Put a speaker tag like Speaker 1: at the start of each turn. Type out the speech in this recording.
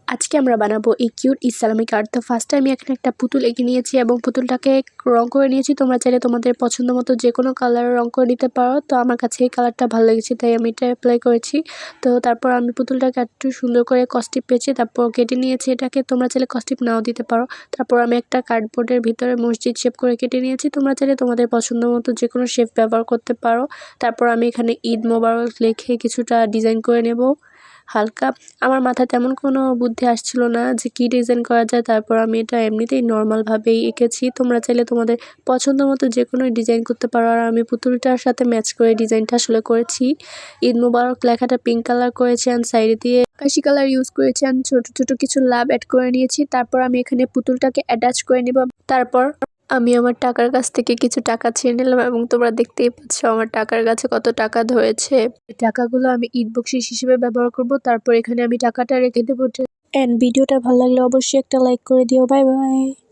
Speaker 1: আজকে আমরা বানাবো এই কিউট ইসলামিক আর্ট। তো ফার্স্টে আমি এখানে একটা পুতুল এঁকে নিয়েছি এবং পুতুলটাকে রং করে নিয়েছি। তোমরা চাইলে তোমাদের পছন্দ মতো যে কোনো কালারের রং করে নিতে পারো। তো আমার কাছে এই কালারটা ভালো লেগেছে তাই আমি এটা অ্যাপ্লাই করেছি। তো তারপর আমি পুতুলটাকে একটু সুন্দর করে কস্টিপ পেয়েছি, তারপর কেটে নিয়েছি এটাকে। তোমরা চাইলে কস্টিপ নাও দিতে পারো। তারপর আমি একটা কার্ডবোর্ডের ভিতরে মসজিদ শেপ করে কেটে নিয়েছি। তোমরা চাইলে তোমাদের পছন্দ মতো যে কোনো শেপ ব্যবহার করতে পারো। তারপর আমি এখানে ঈদ মোবারক লিখে কিছুটা ডিজাইন করে নেব হালকা। আমার মাথায় তেমন কোনো বুদ্ধি আসছিল না যে কী ডিজাইন করা যায়, তারপর আমি এটা এমনিতেই নর্মালভাবেই এঁকেছি। তোমরা চাইলে তোমাদের পছন্দ মতো যে কোনো ডিজাইন করতে পারো। আর আমি পুতুলটার সাথে ম্যাচ করে ডিজাইনটা আসলে করেছি। ঈদ মোবারক লেখাটা পিঙ্ক কালার করেছি অ্যান্ড সাইডে দিয়ে আকাশি কালার ইউজ করেছি অ্যান্ড ছোটো ছোটো কিছু লাভ অ্যাড করে নিয়েছি। তারপর আমি এখানে পুতুলটাকে অ্যাটাচ করে নেব। তারপর আমি আমার টাকার কাছ থেকে কিছু টাকা ছিঁড়ে নিলাম এবং তোমরা দেখতেই পাচ্ছ আমার টাকার কাছে কত টাকা ধরেছে। এই টাকাগুলো আমি ঈদ বকশিশ হিসেবে ব্যবহার করব। তারপর এখানে আমি টাকাটা রেখে দেবো। এন্ড ভিডিওটা ভালো লাগলে অবশ্যই একটা লাইক করে দিও। Bye bye.